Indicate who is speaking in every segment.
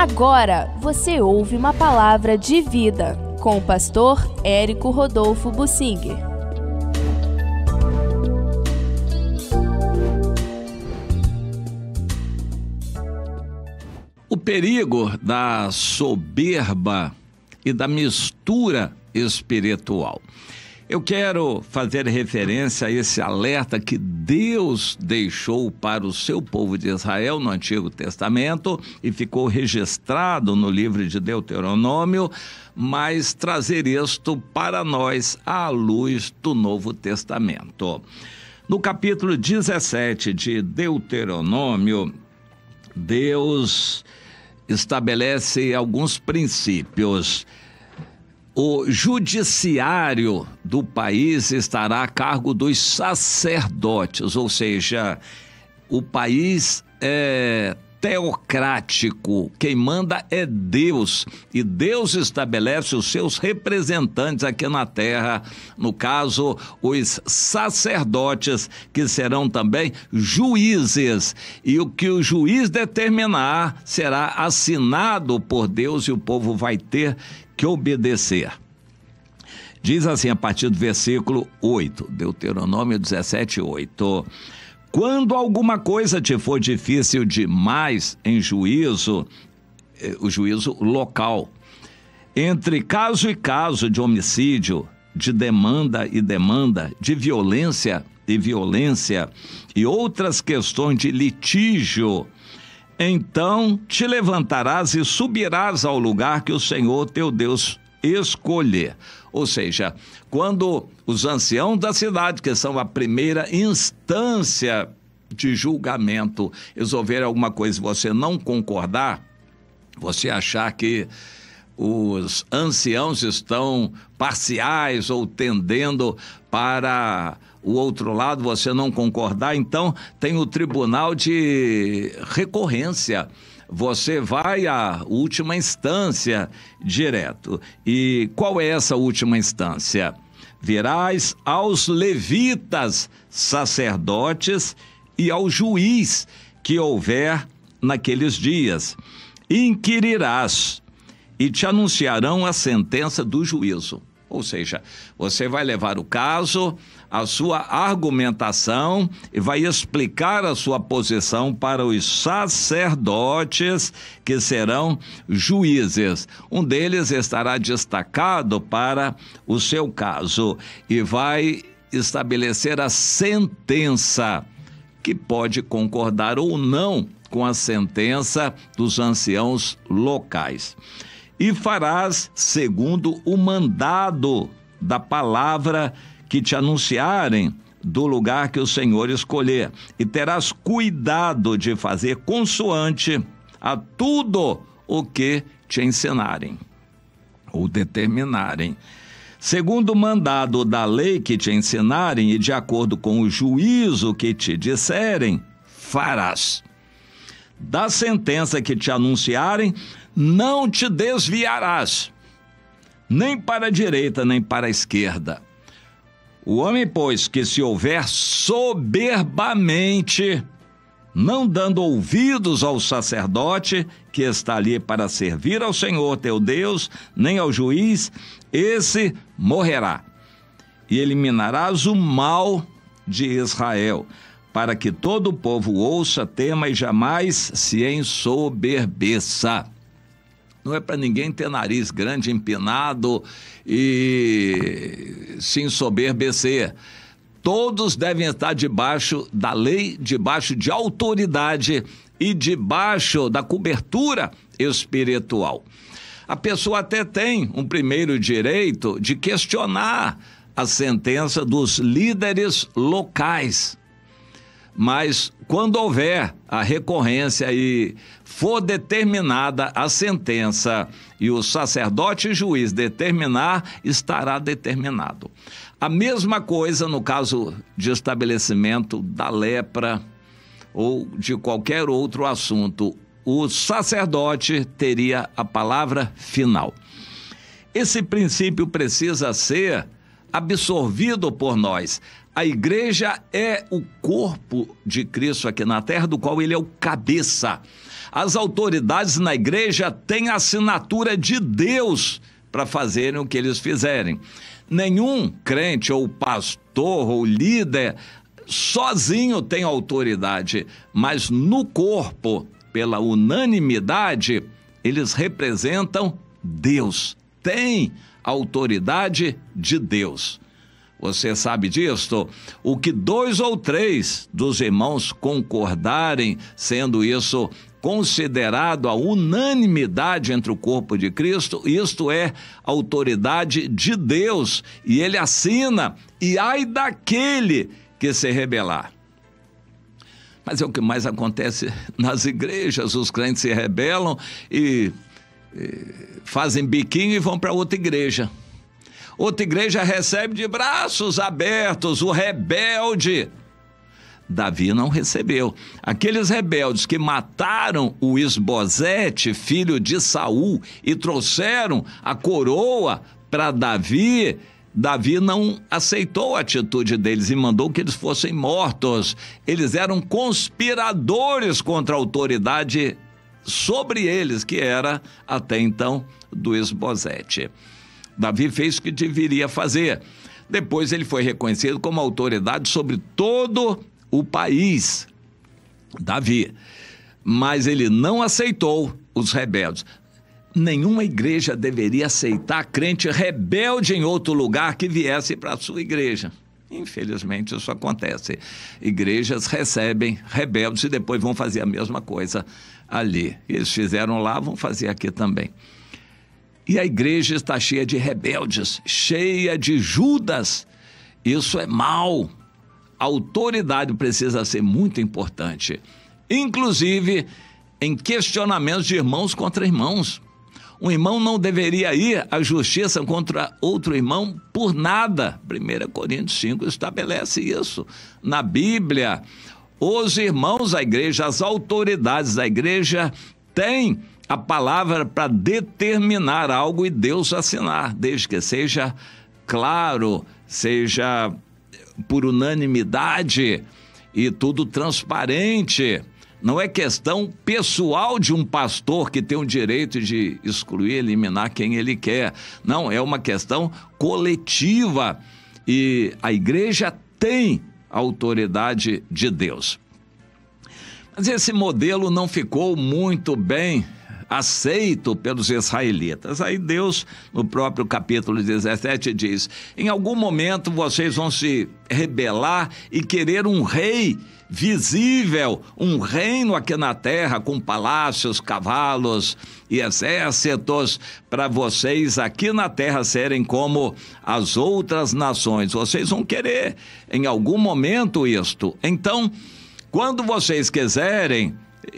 Speaker 1: Agora você ouve uma palavra de vida com o pastor Érico Rodolfo Bussinger.
Speaker 2: O perigo da soberba e da mistura espiritual. Eu quero fazer referência a esse alerta que Deus deixou para o seu povo de Israel no Antigo Testamento e ficou registrado no livro de Deuteronômio, mas trazer isto para nós à luz do Novo Testamento. No capítulo 17 de Deuteronômio, Deus estabelece alguns princípios. O judiciário do país estará a cargo dos sacerdotes, ou seja, o país é teocrático, quem manda é Deus, e Deus estabelece os seus representantes aqui na terra, no caso, os sacerdotes, que serão também juízes, e o que o juiz determinar será assinado por Deus e o povo vai ter que obedecer. Diz assim a partir do versículo 8, Deuteronômio 17, 8. Quando alguma coisa te for difícil demais em juízo, o juízo local, entre caso e caso de homicídio, de demanda e demanda, de violência e violência, e outras questões de litígio, então te levantarás e subirás ao lugar que o Senhor teu Deus escolher. Ou seja, quando os anciãos da cidade, que são a primeira instância de julgamento, resolverem alguma coisa e você não concordar, você achar que os anciãos estão parciais ou tendendo para o outro lado, você não concordar, então tem o tribunal de recorrência. Você vai à última instância direto. E qual é essa última instância? Virás aos levitas, sacerdotes, e ao juiz que houver naqueles dias. Inquirirás e te anunciarão a sentença do juízo. Ou seja, você vai levar o caso, a sua argumentação e vai explicar a sua posição para os sacerdotes que serão juízes. Um deles estará destacado para o seu caso e vai estabelecer a sentença, que pode concordar ou não com a sentença dos anciãos locais. E farás segundo o mandado da palavra que te anunciarem do lugar que o Senhor escolher, e terás cuidado de fazer consoante a tudo o que te ensinarem ou determinarem. Segundo o mandado da lei que te ensinarem e de acordo com o juízo que te disserem, farás. Da sentença que te anunciarem, não te desviarás, nem para a direita, nem para a esquerda. O homem, pois, que se houver soberbamente, não dando ouvidos ao sacerdote, que está ali para servir ao Senhor teu Deus, nem ao juiz, esse morrerá. E eliminarás o mal de Israel, para que todo o povo ouça, tema e jamais se ensoberbeça. Não é para ninguém ter nariz grande, empinado e se ensoberbecer. Todos devem estar debaixo da lei, debaixo de autoridade e debaixo da cobertura espiritual. A pessoa até tem um primeiro direito de questionar a sentença dos líderes locais. Mas quando houver a recorrência e for determinada a sentença e o sacerdote e juiz determinar, estará determinado. A mesma coisa no caso de estabelecimento da lepra ou de qualquer outro assunto. O sacerdote teria a palavra final. Esse princípio precisa ser absorvido por nós. A igreja é o corpo de Cristo aqui na terra, do qual ele é o cabeça. As autoridades na igreja têm a assinatura de Deus para fazerem o que eles fizerem. Nenhum crente ou pastor ou líder sozinho tem autoridade, mas no corpo, pela unanimidade, eles representam Deus. Tem autoridade de Deus. Você sabe disto? O que 2 ou 3 dos irmãos concordarem, sendo isso considerado a unanimidade entre o corpo de Cristo, isto é autoridade de Deus, e ele assina, e ai daquele que se rebelar. Mas é o que mais acontece nas igrejas, os crentes se rebelam e fazem biquinho e vão para outra igreja. Outra igreja recebe de braços abertos o rebelde. Davi não recebeu. Aqueles rebeldes que mataram o Isbosete, filho de Saul, e trouxeram a coroa para Davi, Davi não aceitou a atitude deles e mandou que eles fossem mortos. Eles eram conspiradores contra a autoridade sobre eles, que era até então do Isbosete. Davi fez o que deveria fazer. Depois ele foi reconhecido como autoridade sobre todo o país, Davi. Mas ele não aceitou os rebeldes. Nenhuma igreja deveria aceitar crente rebelde em outro lugar que viesse para a sua igreja. Infelizmente isso acontece. Igrejas recebem rebeldes e depois vão fazer a mesma coisa ali. Eles fizeram lá, vão fazer aqui também. E a igreja está cheia de rebeldes, cheia de Judas. Isso é mal. A autoridade precisa ser muito importante, inclusive em questionamentos de irmãos contra irmãos. Um irmão não deveria ir à justiça contra outro irmão por nada. 1 Coríntios 5 estabelece isso. Na Bíblia, os irmãos da igreja, as autoridades da igreja têm a palavra para determinar algo e Deus assinar, desde que seja claro, seja por unanimidade e tudo transparente. Não é questão pessoal de um pastor que tem o direito de excluir, eliminar quem ele quer. Não, é uma questão coletiva e a igreja tem a autoridade de Deus. Mas esse modelo não ficou muito bem aceito pelos israelitas. Aí Deus, no próprio capítulo 17, diz: em algum momento vocês vão se rebelar e querer um rei visível, um reino aqui na terra com palácios, cavalos e exércitos, para vocês aqui na terra serem como as outras nações. Vocês vão querer em algum momento isto. Então, quando vocês quiserem,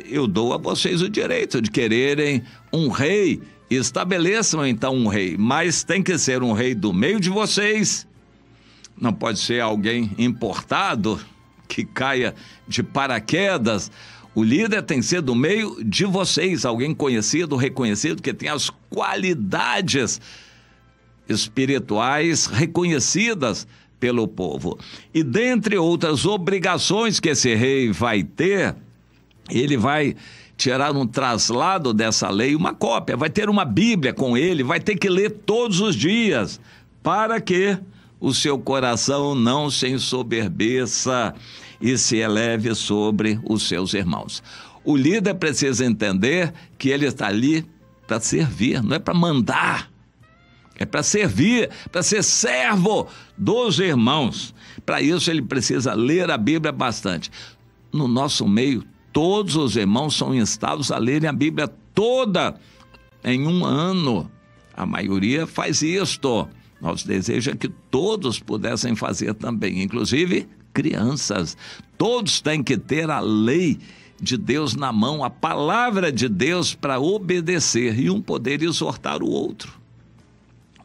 Speaker 2: eu dou a vocês o direito de quererem um rei. Estabeleçam então um rei, mas tem que ser um rei do meio de vocês. Não pode ser alguém importado que caia de paraquedas. O líder tem que ser do meio de vocês, alguém conhecido, reconhecido, que tem as qualidades espirituais reconhecidas pelo povo. E dentre outras obrigações que esse rei vai ter, ele vai tirar um traslado dessa lei, uma cópia, vai ter uma Bíblia com ele, vai ter que ler todos os dias, para que o seu coração não se ensoberbeça e se eleve sobre os seus irmãos. O líder precisa entender que ele está ali para servir, não é para mandar. É para servir, para ser servo dos irmãos. Para isso ele precisa ler a Bíblia bastante. No nosso meio, todos os irmãos são instados a lerem a Bíblia toda em um ano. A maioria faz isto. Nosso desejo é que todos pudessem fazer também, inclusive crianças. Todos têm que ter a lei de Deus na mão, a palavra de Deus para obedecer e um poder exortar o outro.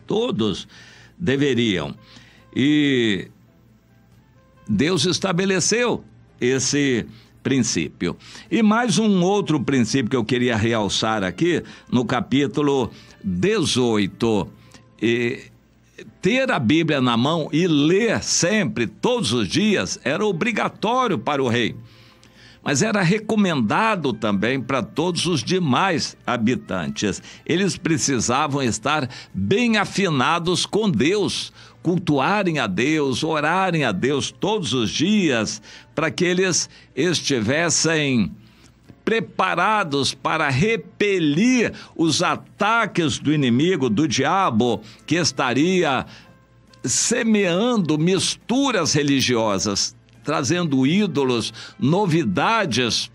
Speaker 2: Todos deveriam. E Deus estabeleceu esse princípio. E mais um outro princípio que eu queria realçar aqui, no capítulo 18. Ter a Bíblia na mão e ler sempre, todos os dias, era obrigatório para o rei. mas era recomendado também para todos os demais habitantes. Eles precisavam estar bem afinados com Deus, cultuarem a Deus, orarem a Deus todos os dias, para que eles estivessem preparados para repelir os ataques do inimigo, do diabo, que estaria semeando misturas religiosas, trazendo ídolos, novidades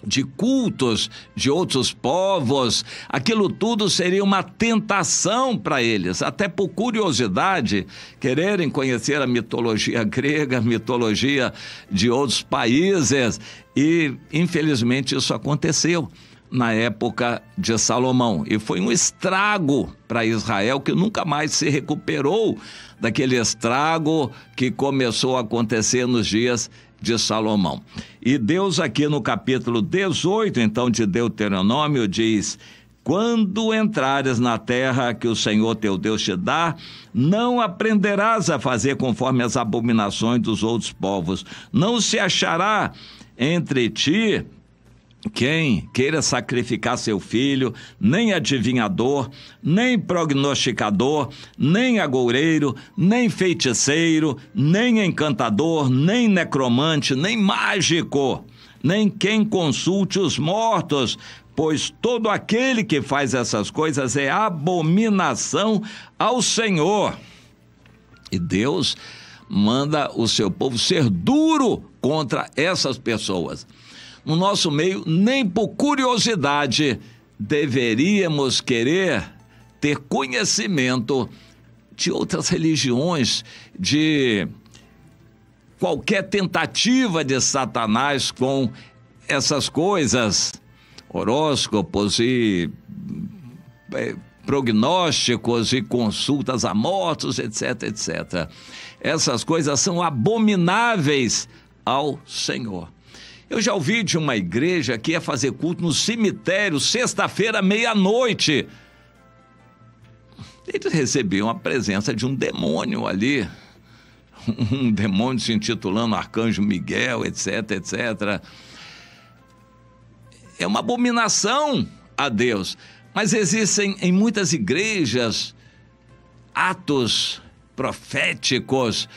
Speaker 2: de cultos de outros povos. Aquilo tudo seria uma tentação para eles, até por curiosidade, quererem conhecer a mitologia grega, a mitologia de outros países. E, infelizmente, isso aconteceu na época de Salomão. E foi um estrago para Israel, que nunca mais se recuperou daquele estrago que começou a acontecer nos dias de Salomão. E Deus aqui no capítulo 18, então, de Deuteronômio, diz: quando entrares na terra que o Senhor teu Deus te dá, não aprenderás a fazer conforme as abominações dos outros povos. Não se achará entre ti quem queira sacrificar seu filho, nem adivinhador, nem prognosticador, nem agoureiro, nem feiticeiro, nem encantador, nem necromante, nem mágico, nem quem consulte os mortos, pois todo aquele que faz essas coisas é abominação ao Senhor. E Deus manda o seu povo ser duro contra essas pessoas. No nosso meio, nem por curiosidade deveríamos querer ter conhecimento de outras religiões, de qualquer tentativa de Satanás com essas coisas, horóscopos e prognósticos e consultas a mortos, etc, etc. Essas coisas são abomináveis ao Senhor. Eu já ouvi de uma igreja que ia fazer culto no cemitério, sexta-feira, meia-noite. Eles recebiam a presença de um demônio ali, um demônio se intitulando Arcanjo Miguel, etc, etc. É uma abominação a Deus. Mas existem em muitas igrejas atos proféticos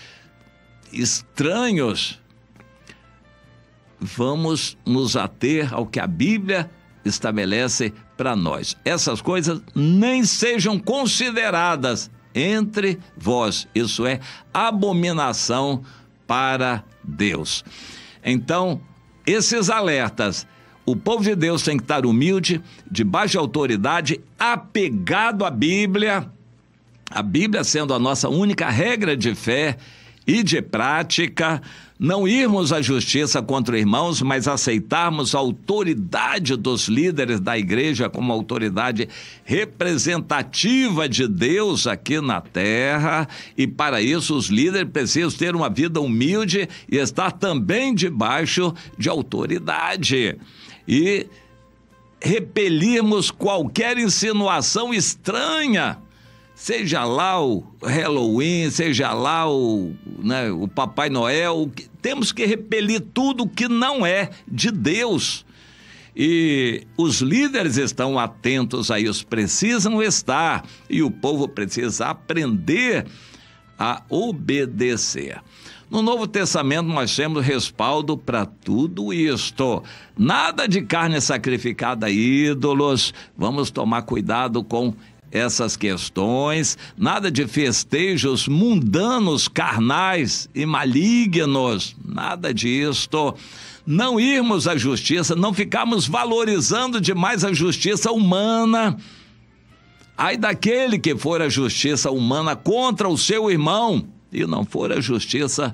Speaker 2: estranhos. Vamos nos ater ao que a Bíblia estabelece para nós. Essas coisas nem sejam consideradas entre vós. Isso é abominação para Deus. Então, esses alertas, o povo de Deus tem que estar humilde, debaixo de autoridade, apegado à Bíblia, a Bíblia sendo a nossa única regra de fé e de prática, não irmos à justiça contra irmãos, mas aceitarmos a autoridade dos líderes da igreja como autoridade representativa de Deus aqui na terra, e para isso os líderes precisam ter uma vida humilde e estar também debaixo de autoridade. E repelirmos qualquer insinuação estranha, seja lá o Halloween, seja lá o Papai Noel. Temos que repelir tudo que não é de Deus. E os líderes estão atentos a isso, precisam estar, e o povo precisa aprender a obedecer. No Novo Testamento nós temos respaldo para tudo isto. Nada de carne sacrificada a ídolos, vamos tomar cuidado com essas questões, nada de festejos mundanos, carnais e malignos, nada disto. Não irmos à justiça, não ficarmos valorizando demais a justiça humana. Ai daquele que for a justiça humana contra o seu irmão e não for a justiça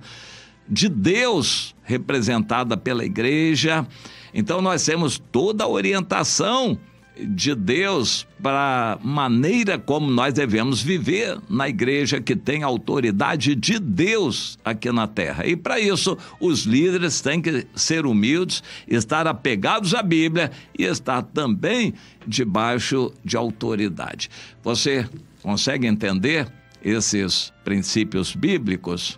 Speaker 2: de Deus representada pela igreja. Então nós temos toda a orientação de Deus para a maneira como nós devemos viver na igreja que tem a autoridade de Deus aqui na terra. E para isso os líderes têm que ser humildes, estar apegados à Bíblia e estar também debaixo de autoridade. Você consegue entender esses princípios bíblicos?